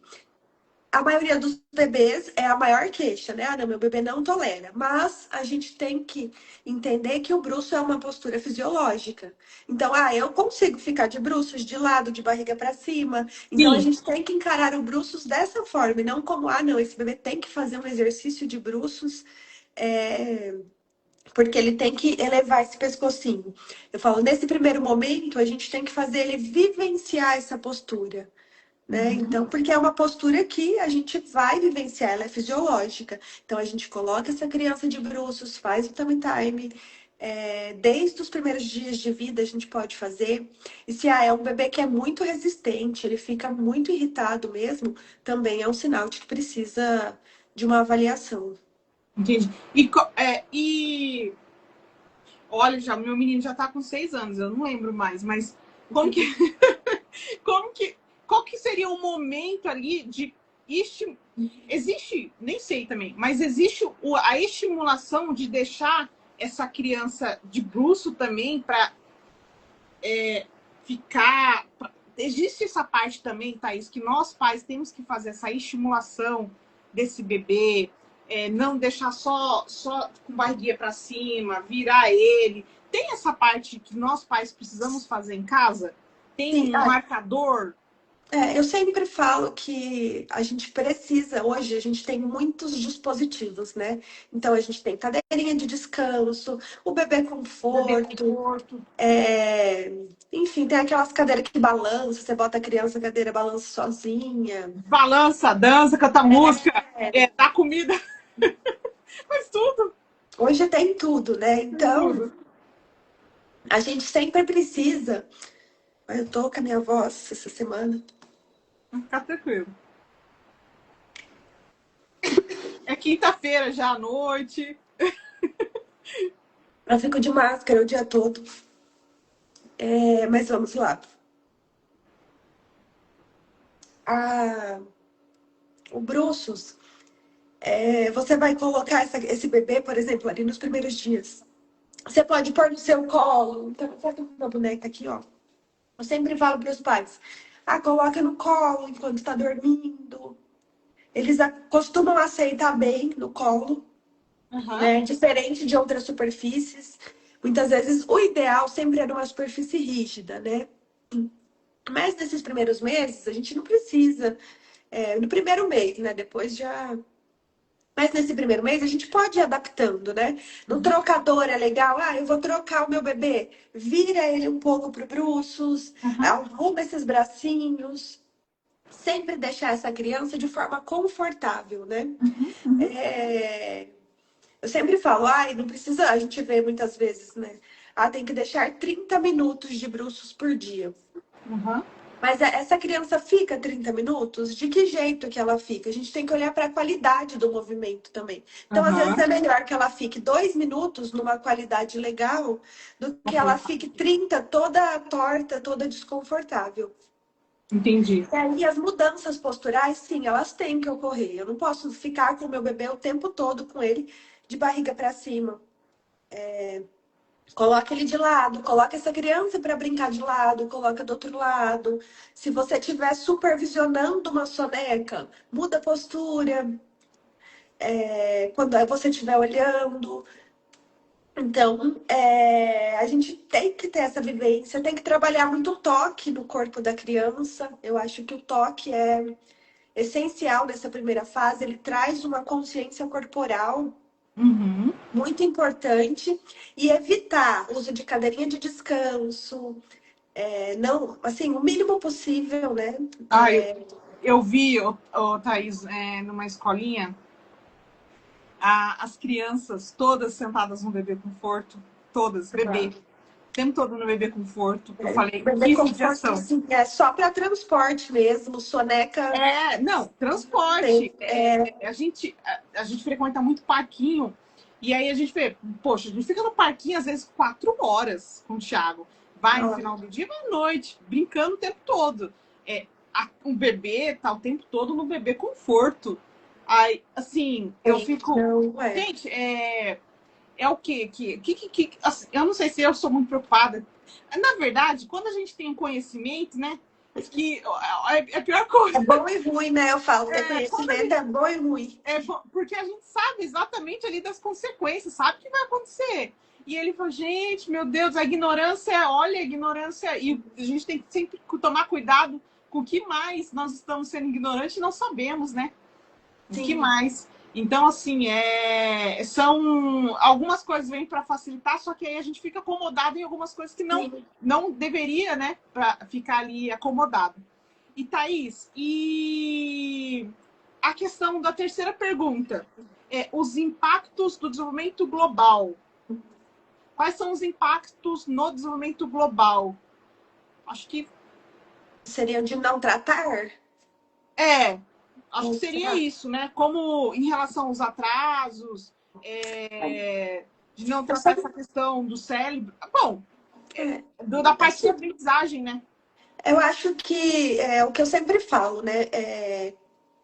a maioria dos bebês é a maior queixa, né? Ah, não, meu bebê não tolera. Mas a gente tem que entender que o bruço é uma postura fisiológica. Então, eu consigo ficar de bruços, de lado, de barriga para cima. Então, a Sim, gente tem que encarar o bruços dessa forma, e não como, não, esse bebê tem que fazer um exercício de bruços, porque ele tem que elevar esse pescocinho. Eu falo, nesse primeiro momento, a gente tem que fazer ele vivenciar essa postura. Né? Então, porque é uma postura que a gente vai vivenciar, ela é fisiológica. Então, a gente coloca essa criança de bruços, faz o tummy time. Desde os primeiros dias de vida, a gente pode fazer. E se é um bebê que é muito resistente, ele fica muito irritado mesmo, também é um sinal de que precisa de uma avaliação. entendi. E olha, já, meu menino já tá com 6 anos, eu não lembro mais, mas como que, como que, qual que seria o momento ali de existe, nem sei também, mas existe a estimulação de deixar essa criança de bruço também para ficar. Existe essa parte também, Thaís, que nós pais temos que fazer essa estimulação desse bebê, não deixar só com barriguinha para cima, virar ele. Tem essa parte que nós pais precisamos fazer em casa? Tem Sim, um marcador? eu sempre falo que a gente precisa, hoje a gente tem muitos dispositivos, né? Então a gente tem cadeirinha de descanso, o bebê Bebê conforto, conforto. enfim, tem aquelas cadeiras que balançam, você bota a criança, a cadeira balança sozinha. Balança, dança, canta música, dá comida, faz tudo. Hoje tem tudo, né? Então Tudo. a gente sempre precisa. Eu tô com a minha voz essa semana. Fica tranquilo. É quinta-feira já à noite. Eu fico de máscara o dia todo. Mas vamos lá. Ah, o bruços. Você vai colocar esse bebê, por exemplo, ali nos primeiros dias. Você pode pôr no seu colo. Então, sabe uma boneca aqui, ó. Eu sempre falo para os pais: coloca no colo enquanto está dormindo. Eles costumam aceitar bem no colo, Uhum. né? Diferente de outras superfícies. Muitas vezes o ideal sempre é numa superfície rígida, né? Mas nesses primeiros meses, a gente não precisa. No primeiro mês, né? Depois já. Mas nesse primeiro mês a gente pode ir adaptando, né? No trocador é legal. Eu vou trocar o meu bebê. Vira ele um pouco pro bruços, Uhum. arruma esses bracinhos. Sempre deixar essa criança de forma confortável, né? Uhum. Uhum. Eu sempre falo, não precisa, a gente vê muitas vezes, né? Tem que deixar 30 minutos de bruços por dia. Uhum. Mas essa criança fica 30 minutos? De que jeito que ela fica? A gente tem que olhar para a qualidade do movimento também. Então, às vezes, Uhum. é melhor que ela fique 2 minutos numa qualidade legal do que ela fique 30 toda torta, toda desconfortável. Entendi. E aí, as mudanças posturais, sim, elas têm que ocorrer. Eu não posso ficar com o meu bebê o tempo todo com ele de barriga para cima. Coloca ele de lado, coloca essa criança para brincar de lado, coloca do outro lado. Se você estiver supervisionando uma soneca, muda a postura. Quando você estiver olhando. Então, a gente tem que ter essa vivência, tem que trabalhar muito o toque no corpo da criança. Eu acho que o toque é essencial nessa primeira fase. Ele traz uma consciência corporal Uhum. muito importante e evitar o uso de cadeirinha de descanso, não, assim, o mínimo possível, né? Ah, eu vi, Thaís, numa escolinha, as crianças todas sentadas no bebê conforto, todas, bebê, o tempo todo no bebê conforto. Eu falei, Bebê que conforto, judiação. assim, é só para transporte mesmo, soneca. Não, transporte. A gente frequenta muito parquinho. E aí a gente vê, poxa, a gente fica no parquinho às vezes 4 horas com o Thiago. Vai no final do dia, vai à noite, brincando o tempo todo. Um bebê tá o tempo todo no bebê conforto. Aí, assim, eu fico. Não é. Gente, é o quê? Assim, eu não sei se eu sou muito preocupada. Na verdade, quando a gente tem um conhecimento, né? Acho que é a pior É coisa. bom e ruim, né? Eu falo, ter Quando a conhecimento gente, é bom e ruim. porque a gente sabe exatamente ali das consequências, sabe o que vai acontecer. E ele falou, gente, meu Deus, a ignorância, olha, a ignorância. E a gente tem que sempre tomar cuidado com o que mais nós estamos sendo ignorantes e não sabemos, né? O que Sim, mais? Então, assim, são algumas coisas vêm para facilitar, só que aí a gente fica acomodado em algumas coisas que não, sim. não deveria, né, para ficar ali acomodado. E Thaís, e a questão da terceira pergunta, os impactos do desenvolvimento global. Quais são os impactos no desenvolvimento global? Acho que Seria de não tratar? é, acho que Ou seria será? isso, né? Como em relação aos atrasos, de não Eu tratar sempre, essa questão do cérebro. Bom, é, da parte de assim, aprendizagem, né? eu acho que é o que eu sempre falo, né?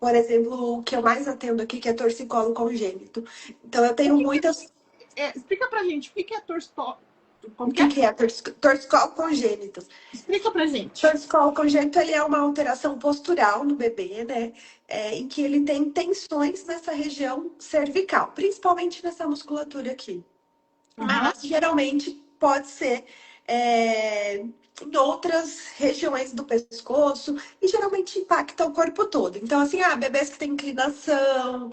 Por exemplo, o que eu mais atendo aqui, que é torcicolo congênito. Então, eu O tenho que que muitas. explica pra gente, o que que é O como que que é? que é torcicolo congênito? Explica pra gente. Torcicolo congênito ele é uma alteração postural no bebê, né? Em que ele tem tensões nessa região cervical, principalmente nessa musculatura aqui. Uhum. Mas geralmente pode ser em outras regiões do pescoço e geralmente impacta o corpo todo. Então, assim, bebês que têm inclinação,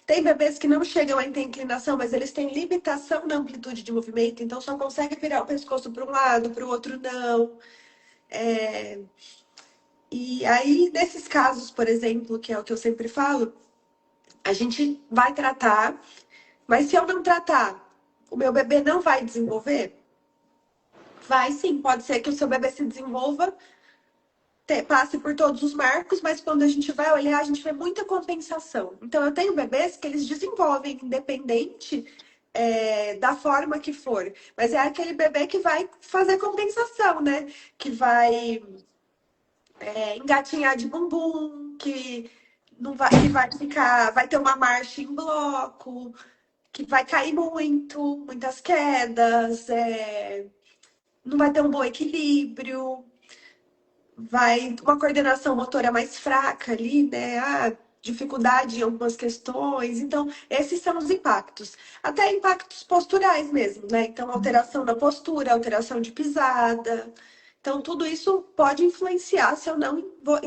tem bebês que não chegam a ter inclinação, mas eles têm limitação na amplitude de movimento, então só consegue virar o pescoço para um lado, para o outro não. E aí, nesses casos, por exemplo, que é o que eu sempre falo, a gente vai tratar, mas se eu não tratar, o meu bebê não vai desenvolver? Vai sim, pode ser que o seu bebê se desenvolva, passe por todos os marcos, mas quando a gente vai olhar, a gente vê muita compensação. Então, eu tenho bebês que eles desenvolvem independente da forma que for, mas é aquele bebê que vai fazer compensação, né? Que vai engatinhar de bumbum, que não vai, que vai ficar, vai ter uma marcha em bloco, que vai cair muito, muitas quedas, não vai ter um bom equilíbrio, vai uma coordenação motora mais fraca ali, né? Dificuldade em algumas questões. Então, esses são os impactos. Até impactos posturais mesmo, né? Então, alteração da postura, alteração de pisada. Então, tudo isso pode influenciar se eu não vou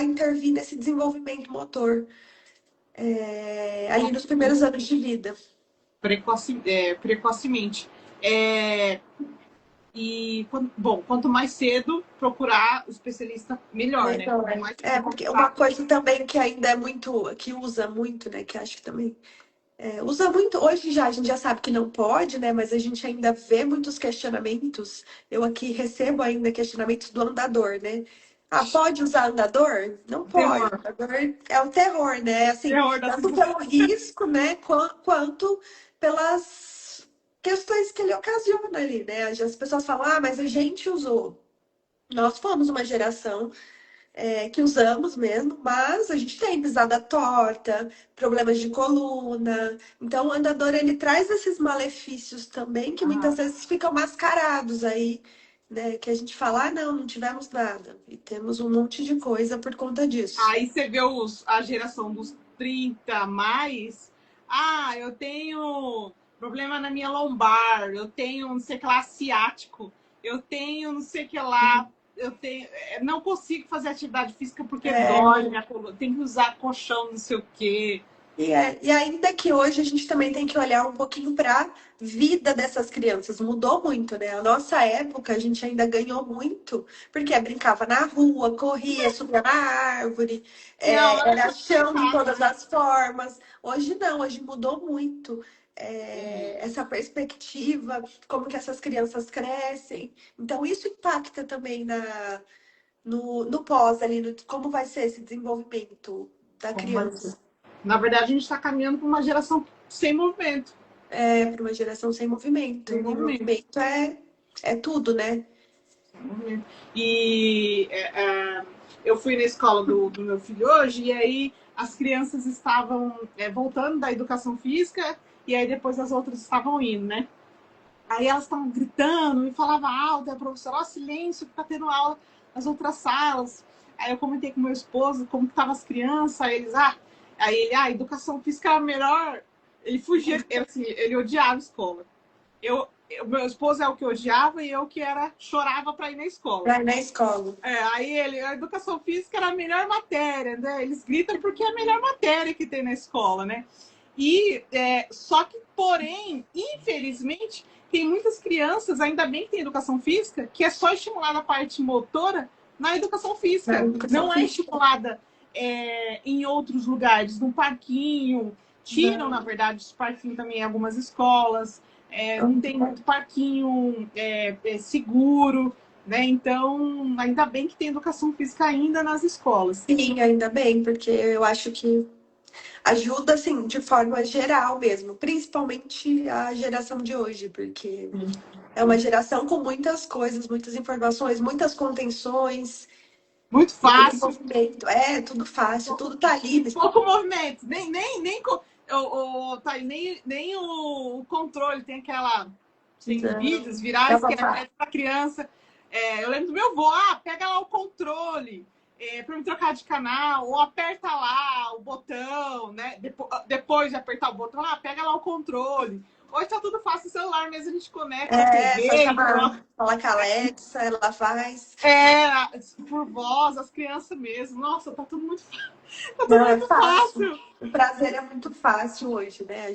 intervir nesse desenvolvimento motor ali nos primeiros anos de vida. Precocemente. É, bom, quanto mais cedo procurar o especialista, melhor, né? Melhor. Quanto mais cedo Porque uma começar. coisa também que ainda é muito, que usa muito, né? Que acho que também usa muito. Hoje já a gente já sabe que não pode, né? Mas a gente ainda vê muitos questionamentos. Eu aqui recebo ainda questionamentos do andador, né? Pode usar andador? Não pode. Terror. Andador é o terror, né? Assim, Terror da tanto situação. pelo risco, né? Quanto pelas questões que ele ocasiona ali, né? As pessoas falam, mas a gente usou. Nós fomos uma geração que usamos mesmo, mas a gente tem pisada torta, problemas de coluna. Então, o andador ele traz esses malefícios também que muitas vezes ficam mascarados aí, né? Que a gente fala, não, não tivemos nada. E temos um monte de coisa por conta disso. Aí você vê a geração dos 30 a mais. Eu tenho problema na minha lombar, eu tenho não sei o que lá ciático, eu tenho não sei o que lá, eu tenho, não consigo fazer atividade física porque dói minha coluna, tem que usar colchão, não sei o quê. E ainda que hoje a gente também tem que olhar um pouquinho para a vida dessas crianças. Mudou muito, né? A nossa época a gente ainda ganhou muito, porque brincava na rua, corria, subia na árvore, Não, era chão de casa, todas né? as formas. Hoje não, hoje mudou muito. Essa perspectiva, como que essas crianças crescem. Então, isso impacta também no pós ali, como vai ser esse desenvolvimento da Como vai ser? criança. Na verdade, a gente está caminhando para uma geração sem movimento. Para uma geração sem movimento. Sem E movimento. movimento é tudo, né? Sem movimento. E eu fui na escola do meu filho hoje, e aí as crianças estavam voltando da educação física, e aí depois as outras estavam indo, né? Aí elas estavam gritando e falava alto, a professora, ó, silêncio, que tá tendo aula nas outras salas. Aí eu comentei com meu esposo como que estavam as crianças, aí eles, aí ele, educação física era melhor. Ele fugia, ele odiava a escola. Meu esposo é o que odiava e eu que chorava para ir na escola. Vai na escola. Aí a educação física era a melhor matéria, né? Eles gritam porque é a melhor matéria que tem na escola, né? E só que, porém, infelizmente, tem muitas crianças, ainda bem que tem educação física, que é só estimulada a parte motora na educação física. Não é estimulada em outros lugares, num parquinho. Tiram, na verdade, os parquinhos também em algumas escolas. Não tem muito parquinho seguro, né? Então, ainda bem que tem educação física ainda nas escolas. Sim, ainda bem, porque eu acho que ajuda, assim, de forma geral mesmo, principalmente a geração de hoje, porque é uma geração com muitas coisas, muitas informações, muitas contenções. Muito fácil. Movimento. Tudo fácil, tudo tá ali. Pouco movimento, nem o controle tem aquela. Tem vídeos virais que é pra criança. Eu lembro do meu avô, pega lá o controle para me trocar de canal, ou aperta lá o botão, né? Depois de apertar o botão, pega lá o controle. Hoje tá tudo fácil, o celular mesmo a gente conecta a TV. Fala com a Alexa, ela faz. Por voz, as crianças mesmo. Nossa, tá tudo muito fácil. Tá tudo muito fácil. O prazer é muito fácil hoje, né?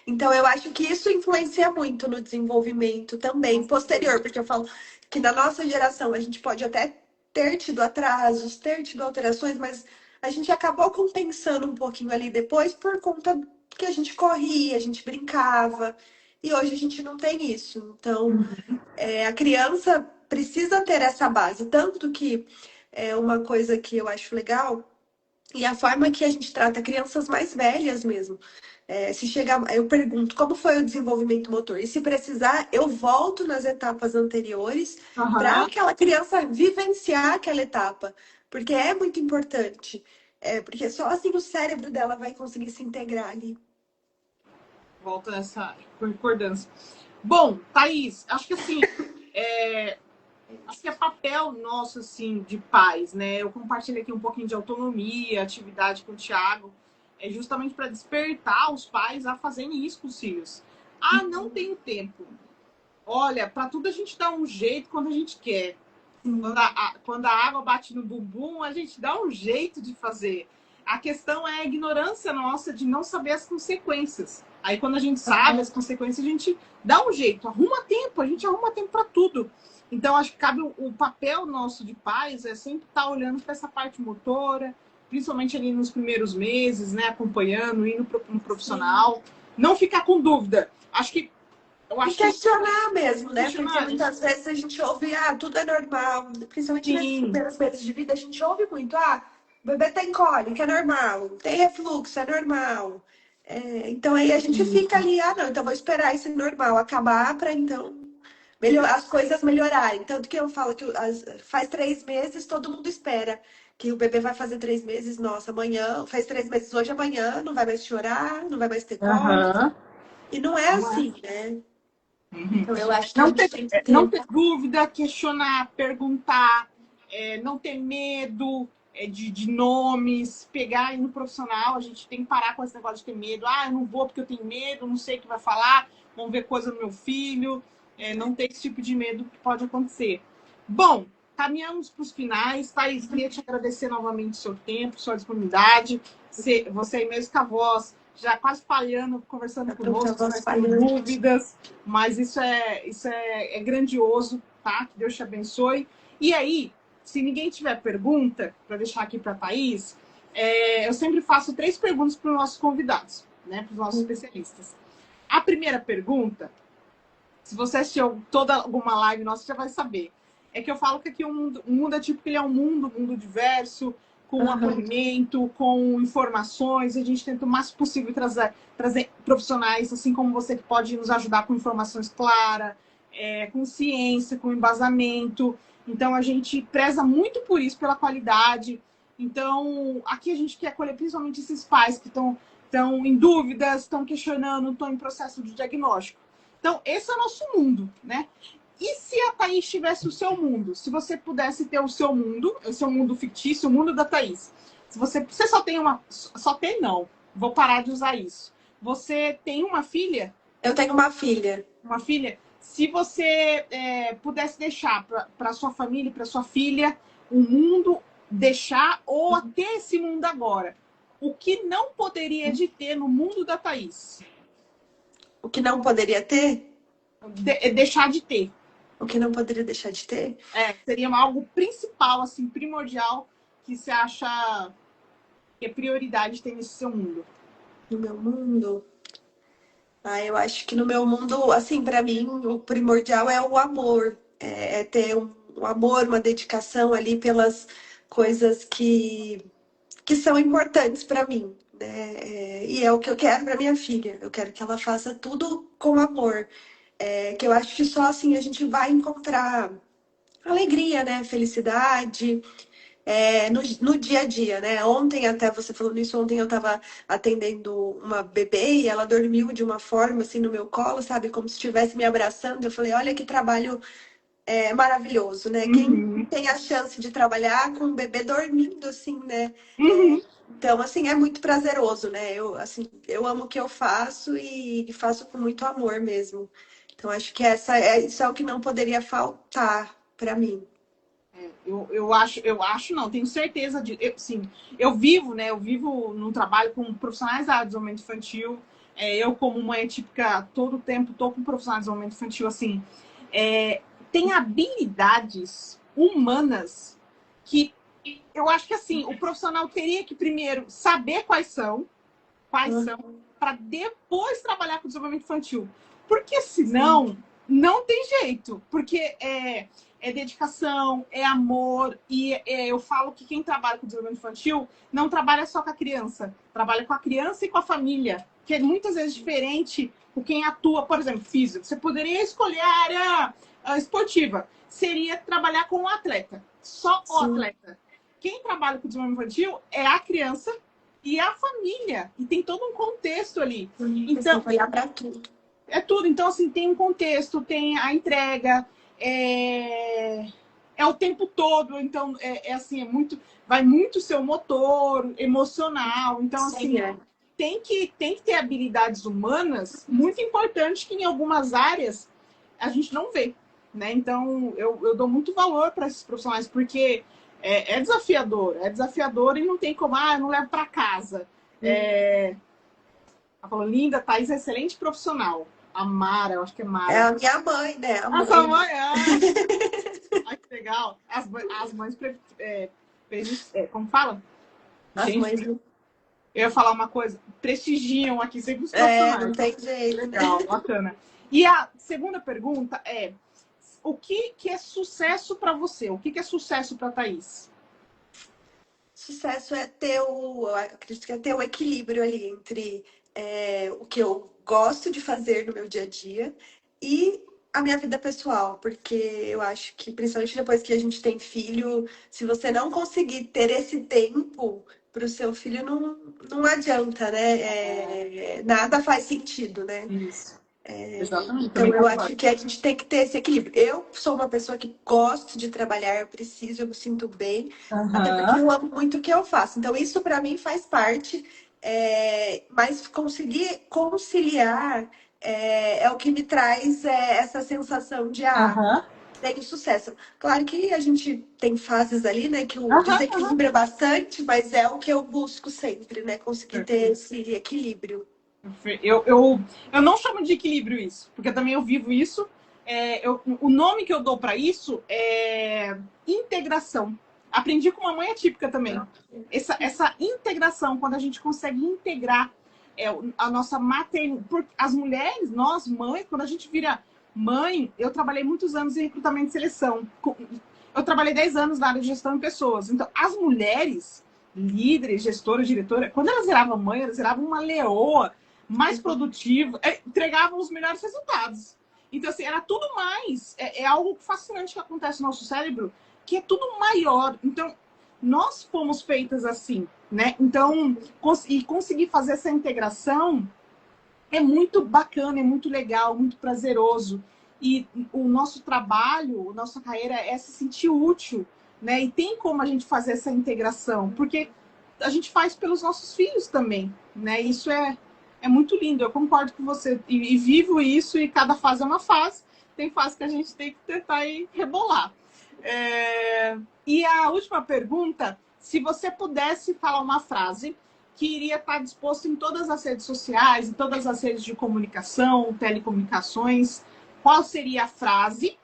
Então, eu acho que isso influencia muito no desenvolvimento também posterior, porque eu falo que na nossa geração a gente pode até ter tido atrasos, ter tido alterações, mas a gente acabou compensando um pouquinho ali depois por conta que a gente corria, a gente brincava, e hoje a gente não tem isso. Então, a criança precisa ter essa base, tanto que é uma coisa que eu acho legal, e a forma que a gente trata crianças mais velhas mesmo. Se chegar, eu pergunto como foi o desenvolvimento motor. E se precisar, eu volto nas etapas anteriores para aquela criança vivenciar aquela etapa. Porque é muito importante. Porque só assim o cérebro dela vai conseguir se integrar ali. Volta nessa concordância. Bom, Thaís, acho que assim, acho que é papel nosso, assim, de pais, né? Eu compartilhei aqui um pouquinho de autonomia, atividade com o Thiago, justamente para despertar os pais a fazerem isso com os filhos. Não tenho tempo. Olha, para tudo a gente dá um jeito quando a gente quer. Quando a água bate no bumbum, a gente dá um jeito de fazer. A questão é a ignorância nossa de não saber as consequências. Aí, quando a gente sabe as consequências, a gente dá um jeito, a gente arruma tempo para tudo. Então, acho que cabe o papel nosso de pais é sempre estar olhando para essa parte motora, principalmente ali nos primeiros meses, né? Acompanhando, indo no profissional. Sim. Não ficar com dúvida. Acho que e questionar mesmo, né? Porque muitas vezes a gente ouve, tudo é normal. Principalmente nesses primeiros meses de vida, a gente ouve muito, o bebê tem cólica, é normal. Tem refluxo, é normal. Então aí a gente fica ali, não, então vou esperar esse normal acabar para então as coisas melhorarem. Tanto que eu falo que faz 3 meses, todo mundo espera que o bebê vai fazer 3 meses, nossa, amanhã, faz 3 meses hoje, amanhã, não vai mais chorar, não vai mais ter cólica. E não é assim, né? Então, eu acho que não ter dúvida, questionar, perguntar, não ter medo, de nomes, pegar e no profissional, a gente tem que parar com esse negócio de ter medo. Ah, eu não vou porque eu tenho medo, não sei o que vai falar, vão ver coisa no meu filho. Não ter esse tipo de medo que pode acontecer. Bom, caminhamos para os finais. Thaís, queria te agradecer novamente o seu tempo, sua disponibilidade. Você aí mesmo com a voz já quase falhando, conversando conosco, com dúvidas, mas isso é grandioso, tá? Que Deus te abençoe. E aí, se ninguém tiver pergunta, para deixar aqui para a Thaís, eu sempre faço 3 perguntas para os nossos convidados, né? Para os nossos especialistas. A primeira pergunta, se você assistiu alguma live nossa, já vai saber. É que eu falo que aqui o mundo é tipo que ele é um mundo diverso, com acolhimento, com informações. A gente tenta o máximo possível trazer profissionais, assim como você, que pode nos ajudar com informações claras, com ciência, com embasamento. Então, a gente preza muito por isso, pela qualidade. Então, aqui a gente quer acolher principalmente esses pais que estão em dúvidas, estão questionando, estão em processo de diagnóstico. Então, esse é o nosso mundo, né? E se a Thaís tivesse o seu mundo? Se você pudesse ter o seu mundo fictício, o mundo da Thaís. Se você só tem não. Vou parar de usar isso. Você tem uma filha? Eu tenho uma filha. Uma filha? Se você pudesse deixar para sua família, para sua filha, o mundo, deixar ou ter esse mundo agora, o que não poderia de ter no mundo da Thaís? O que não poderia ter? Deixar de ter. O que não poderia deixar de ter? Seria algo principal, assim, primordial, que você acha que é prioridade ter nesse seu mundo. No meu mundo? Eu acho que no meu mundo, assim, para mim, o primordial é o amor. É ter um amor, uma dedicação ali pelas coisas que são importantes para mim, né? E é o que eu quero para minha filha. Eu quero que ela faça tudo com amor. Que eu acho que só assim a gente vai encontrar alegria, né? Felicidade, no dia a dia, né? Ontem, até você falou nisso, ontem eu estava atendendo uma bebê e ela dormiu de uma forma assim no meu colo, sabe? Como se estivesse me abraçando. Eu falei, olha que trabalho maravilhoso, né? Quem tem a chance de trabalhar com um bebê dormindo, assim, né? Então, assim, é muito prazeroso, né? Eu amo o que eu faço e faço com muito amor mesmo. Então, acho que isso é o que não poderia faltar para mim. Eu acho não, tenho certeza de. Sim, eu vivo, né? Eu vivo num trabalho com profissionais da área de desenvolvimento infantil. Eu, como mãe típica, todo o tempo estou com profissionais de desenvolvimento infantil, assim. Tem habilidades humanas que eu acho que assim, o profissional teria que primeiro saber quais são, para depois trabalhar com desenvolvimento infantil. Porque senão, não tem jeito. Porque é dedicação, é amor. E eu falo que quem trabalha com desenvolvimento infantil não trabalha só com a criança. Trabalha com a criança e com a família. Que é muitas vezes diferente com quem atua, por exemplo, físico. Você poderia escolher a área esportiva. Seria trabalhar com o atleta. Só o atleta. Quem trabalha com desenvolvimento infantil é a criança e a família. E tem todo um contexto ali. Então, vai olhar para tudo. É tudo. Então, assim, tem um contexto, tem a entrega, o tempo todo. Então, assim, vai muito seu motor emocional. Então, assim, tem que ter habilidades humanas muito importantes que em algumas áreas a gente não vê, né? Então, eu dou muito valor para esses profissionais, porque é desafiador e não tem como, eu não levo para casa. Ela falou, linda, Thaís é excelente profissional. A Mara, eu acho que é Mara. É a minha mãe, né? A sua mãe, Ai, que legal. As mães, como fala? As mães... Eu ia falar uma coisa, prestigiam aqui sempre os profissionais. Não tem jeito. Legal, bacana. E a segunda pergunta é, o que é sucesso para você? O que é sucesso para Thaís? Sucesso é acredito que é ter o equilíbrio ali entre o que eu gosto de fazer no meu dia a dia e a minha vida pessoal, porque eu acho que, principalmente depois que a gente tem filho, se você não conseguir ter esse tempo para o seu filho, não adianta, né? Nada faz sentido, né? Isso. Exatamente, Então, também eu acho concordo. que a gente tem que ter esse equilíbrio. Eu sou uma pessoa que gosto de trabalhar, eu preciso, eu me sinto bem, até porque Aham, eu amo muito o que eu faço. Então, isso para mim faz parte, mas conseguir conciliar é o que me traz essa sensação de, aham, tenho sucesso. Claro que a gente tem fases ali, né, que o aham, aham. desequilíbrio é bastante, mas é o que eu busco sempre, né, conseguir ter Perfeito. esse equilíbrio. Eu não chamo de equilíbrio isso, porque também eu vivo isso. O nome que eu dou para isso é integração. Aprendi com uma mãe atípica também. Essa integração, quando a gente consegue integrar a nossa maternidade. As mulheres, nós, mães, quando a gente vira mãe, eu trabalhei muitos anos em recrutamento e seleção. Eu trabalhei 10 anos na área de gestão de pessoas. Então, as mulheres, líderes, gestoras, diretoras, quando elas viravam mãe, elas viravam uma leoa mais produtiva, entregavam os melhores resultados. Então, assim, era tudo mais. É algo fascinante que acontece no nosso cérebro, que é tudo maior. Então, nós fomos feitas assim, né? Então, conseguir fazer essa integração é muito bacana, é muito legal, muito prazeroso. E o nosso trabalho, a nossa carreira é se sentir útil, né? E tem como a gente fazer essa integração, porque a gente faz pelos nossos filhos também, né? Isso é muito lindo, eu concordo com você. E vivo isso, e cada fase é uma fase. Tem fase que a gente tem que tentar ir rebolar. E a última pergunta, se você pudesse falar uma frase que iria estar disposto em todas as redes sociais, em todas as redes de comunicação, telecomunicações, qual seria a frase?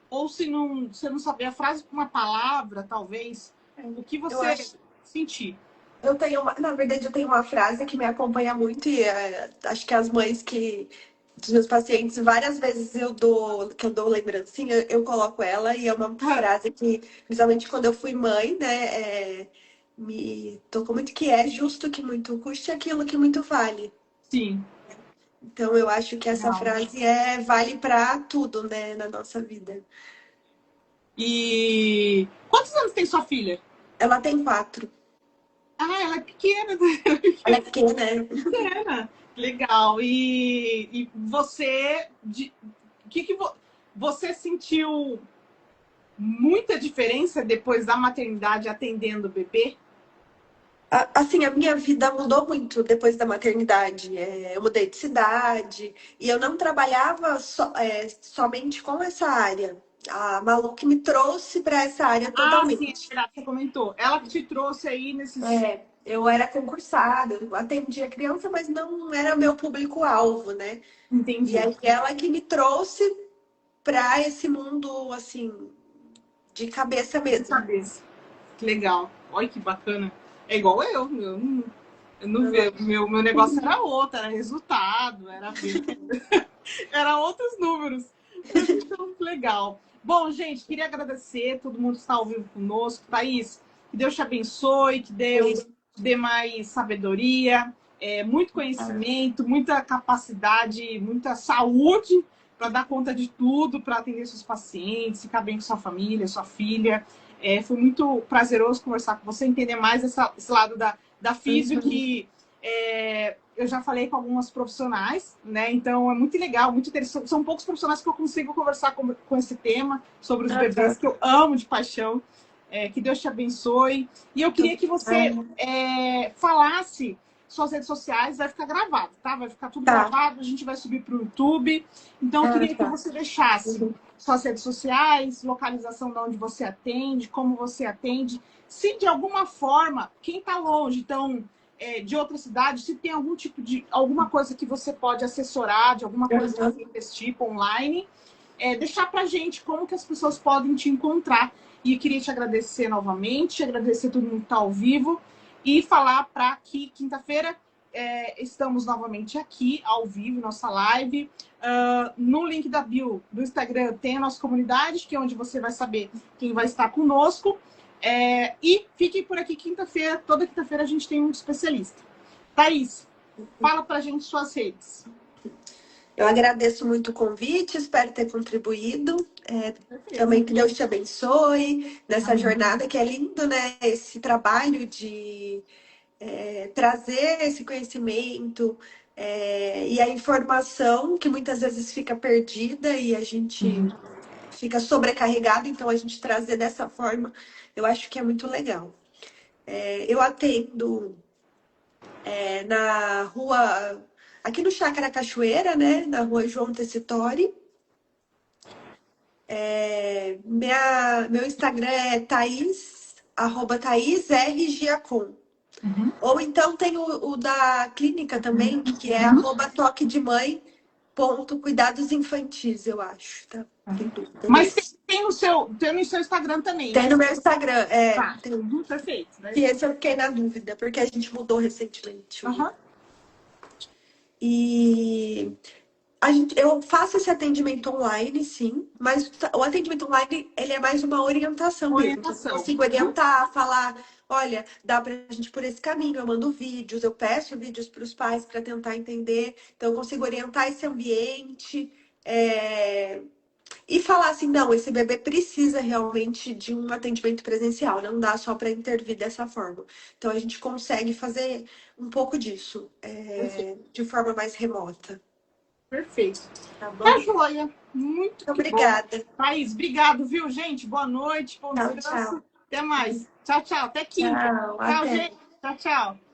Ou se não, você não saber a frase com uma palavra, talvez, o que Eu você acho sentir? Eu tenho na verdade, eu tenho uma frase que me acompanha muito e acho que as mães dos meus pacientes, várias vezes que eu dou lembrancinha, eu coloco ela e é uma frase que, principalmente quando eu fui mãe, né, me tocou muito, que é justo que muito custe aquilo que muito vale. Sim, Então, eu acho que essa legal. frase vale para tudo, né, na nossa vida. E quantos anos tem sua filha? Ela tem 4. Ah, ela é pequena, Ela é pequena, né? pequena. Legal. E você, você sentiu muita diferença depois da maternidade atendendo o bebê? Assim, a minha vida mudou muito depois da maternidade. Eu mudei de cidade e eu não trabalhava somente com essa área. A Malu que me trouxe para essa área Ah, sim, é totalmente. verdade, você comentou. Ela que te trouxe aí nesses. Eu era concursada, eu atendia criança, mas não era meu público-alvo, né? E Entendi. aí ela que me trouxe para esse mundo, assim, de cabeça De mesmo. cabeça. Que legal. Olha que bacana. É igual eu não vejo. Meu negócio era outro, era resultado, era venda, era outros números. Então, legal. Bom, gente, queria agradecer todo mundo que está ao vivo conosco. Thaís, que Deus te abençoe, que Deus dê mais sabedoria, muito conhecimento, muita capacidade, muita saúde para dar conta de tudo, para atender seus pacientes, ficar bem com sua família, sua filha. Foi muito prazeroso conversar com você, entender mais esse lado da físio que eu já falei com algumas profissionais, né? Então é muito legal, muito interessante. São poucos profissionais que eu consigo conversar com esse tema sobre os bebês, que eu amo de paixão. Que Deus te abençoe. E eu queria que você falasse suas redes sociais, vai ficar gravado, tá? Vai ficar tudo Tá. gravado, a gente vai subir para o YouTube. Então eu queria que Tá. você deixasse suas redes sociais, localização de onde você atende, como você atende. Se de alguma forma, quem está longe, então de outra cidade, se tem algum tipo de alguma coisa que você pode assessorar, de alguma coisa desse tipo online, deixar pra gente como que as pessoas podem te encontrar. E queria te agradecer novamente, agradecer todo mundo que está ao vivo e falar para que quinta-feira estamos novamente aqui, ao vivo, nossa live. No link da bio do Instagram tem a nossa comunidade, que é onde você vai saber quem vai estar conosco. E fiquem por aqui quinta-feira. Toda quinta-feira a gente tem um especialista. Thaís, fala pra gente suas redes. Eu agradeço muito o convite, espero ter contribuído. Também que Deus te abençoe nessa jornada, que é lindo, né? Esse trabalho de trazer esse conhecimento, E a informação que muitas vezes fica perdida e a gente fica sobrecarregado, então a gente trazer dessa forma, eu acho que é muito legal. Eu atendo na rua, aqui no Chácara Cachoeira, né? Na rua João Tessitori. Meu Instagram é Thaís, @ Thaís R. Giacom. Ou então tem o da clínica também, que é @toque de mãe. Cuidados infantis, eu acho, tá? Tem dúvida. Mas tem no seu Instagram também, Tem né? no meu Instagram, Tá. tem. Perfeito. Né? E esse eu fiquei na dúvida, porque a gente mudou recentemente. E eu faço esse atendimento online, sim, mas o atendimento online, ele é mais uma orientação mesmo. Então, eu consigo orientar, falar, olha, dá pra gente ir por esse caminho, eu mando vídeos, eu peço vídeos para os pais para tentar entender. Então, eu consigo orientar esse ambiente, e falar assim, não, esse bebê precisa realmente de um atendimento presencial, não dá só para intervir dessa forma. Então, a gente consegue fazer um pouco disso, de forma mais remota. Perfeito. Tá bom? Tá joia. Muito obrigada. Bom. Thaís, obrigado, viu, gente? Boa noite, bom descanso. Tchau. Até mais. Tchau, tchau. Até quinta. Tchau, Tchau, gente. Tchau, tchau.